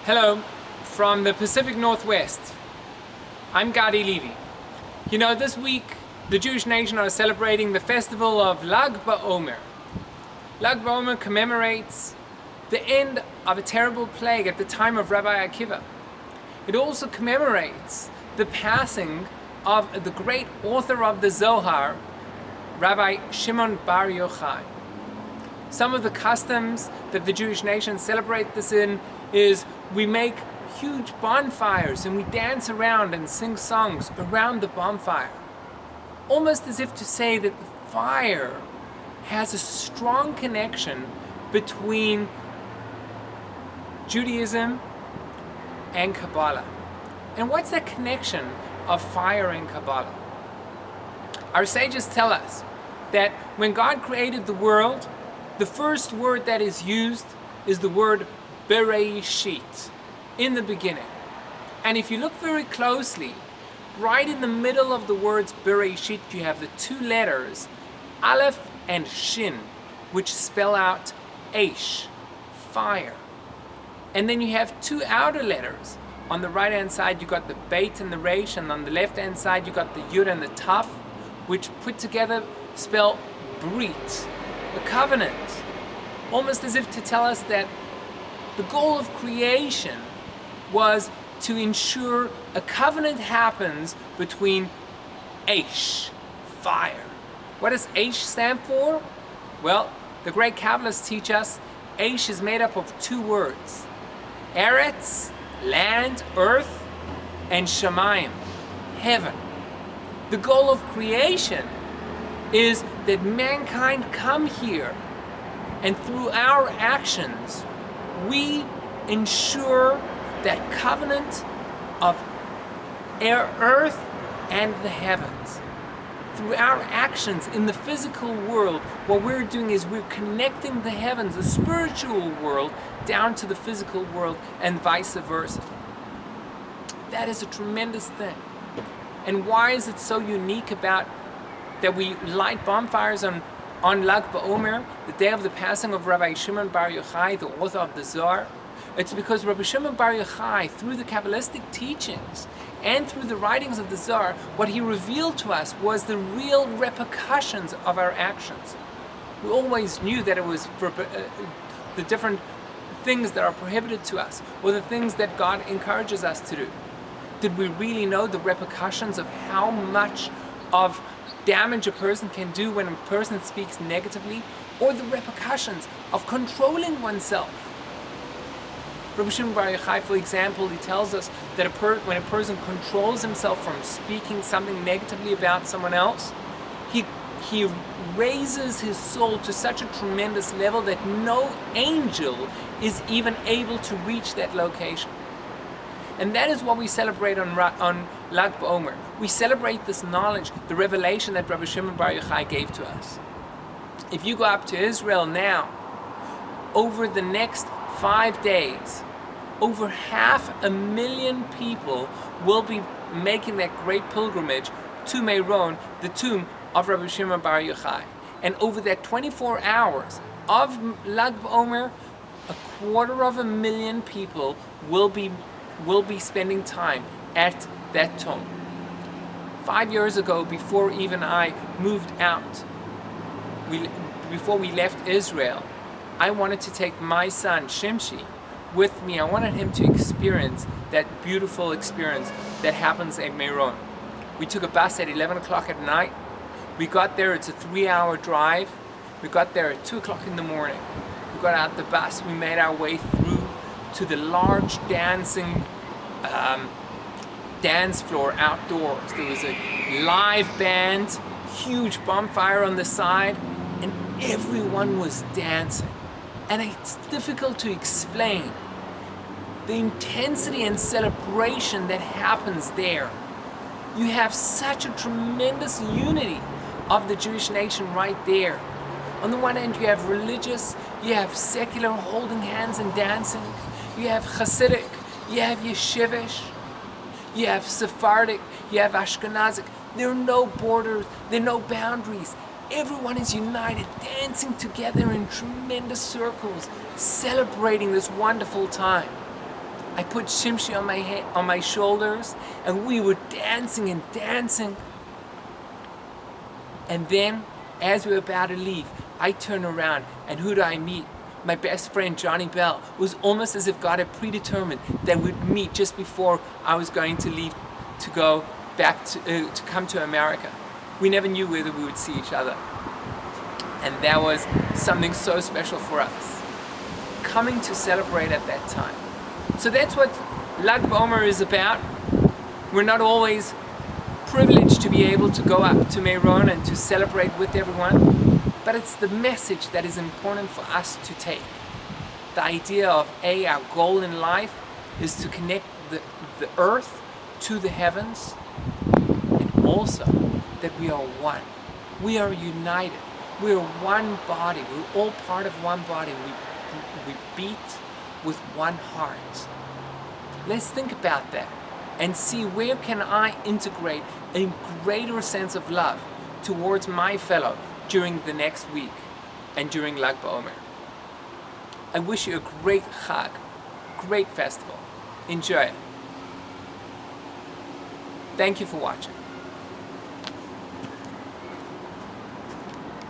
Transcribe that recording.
Hello, from the Pacific Northwest. I'm Gadi Levy. You know, this week the Jewish nation are celebrating the festival of Lag BaOmer. Lag BaOmer commemorates the end of a terrible plague at the time of Rabbi Akiva. It also commemorates the passing of the great author of the Zohar, Rabbi Shimon bar Yochai. Some of the customs that the Jewish nation celebrate this in is we make huge bonfires and we dance around and sing songs around the bonfire. Almost as if to say that the fire has a strong connection between Judaism and Kabbalah. And what's that connection of fire and Kabbalah? Our sages tell us that when God created the world, the first word that is used is the word Bereshit, in the beginning. And if you look very closely, right in the middle of the words Bereshit, you have the two letters Aleph and Shin, which spell out Aish, fire. And then you have two outer letters. On the right hand side you got the Beit and the Resh, and on the left hand side you got the Yud and the Taf, which put together spell Brit, a covenant. Almost as if to tell us that the goal of creation was to ensure a covenant happens between Aish, fire. What does Aish stand for? Well, the great Kabbalists teach us Aish is made up of two words. Eretz, land, earth, and Shamayim, heaven. The goal of creation is that mankind come here, and through our actions we ensure that covenant of earth and the heavens. Through our actions in the physical world, what we're doing is we're connecting the heavens, the spiritual world, down to the physical world, and vice versa. That is a tremendous thing. And why is it so unique about that we light bonfires on Lag BaOmer, the day of the passing of Rabbi Shimon bar Yochai, the author of the Zohar? It's because Rabbi Shimon bar Yochai, through the Kabbalistic teachings and through the writings of the Zohar, what he revealed to us was the real repercussions of our actions. We always knew that it was for the different things that are prohibited to us, or the things that God encourages us to do. Did we really know the repercussions of how much of damage a person can do when a person speaks negatively, or the repercussions of controlling oneself? Rabbi Shimon bar Yochai, for example, he tells us that when a person controls himself from speaking something negatively about someone else, he raises his soul to such a tremendous level that no angel is even able to reach that location. And that is what we celebrate on Lag BaOmer. We celebrate this knowledge, the revelation that Rabbi Shimon bar Yochai gave to us. If you go up to Israel now, over the next 5 days, over 500,000 people will be making that great pilgrimage to Meron, the tomb of Rabbi Shimon bar Yochai. And over that 24 hours of Lag BaOmer, 250,000 people will be spending time at that tomb. 5 years ago, before even I moved out, before we left Israel, I wanted to take my son, Shimshi, with me. I wanted him to experience that beautiful experience that happens at Meron. We took a bus at 11 o'clock at night. We got there, it's a 3-hour drive. We got there at 2 o'clock in the morning. We got out the bus, we made our way through to the large dancing dance floor outdoors. There was a live band, huge bonfire on the side, and everyone was dancing. And it's difficult to explain the intensity and celebration that happens there. You have such a tremendous unity of the Jewish nation right there. On the one hand, you have religious, you have secular holding hands and dancing, you have Hasidic, you have Yeshivish, you have Sephardic, you have Ashkenazic. There are no borders, there are no boundaries. Everyone is united, dancing together in tremendous circles, celebrating this wonderful time. I put Shimshi on my head, on my shoulders, and we were dancing and dancing. And then, as we were about to leave, I turned around, and who do I meet? My best friend, Johnny Bell. It was almost as if God had predetermined that we'd meet just before I was going to leave to go back to come to America. We never knew whether we would see each other. And that was something so special for us, coming to celebrate at that time. So that's what Lag BaOmer is about. We're not always privileged to be able to go up to Meron and to celebrate with everyone, but it's the message that is important for us to take. The idea of our goal in life is to connect the earth to the heavens, and also that we are one. We are united. We are one body. We're all part of one body. We beat with one heart. Let's think about that and see where can I integrate a greater sense of love towards my fellow during the next week and during Lag BaOmer. I wish you a great Chag, great festival. Enjoy it. Thank you for watching.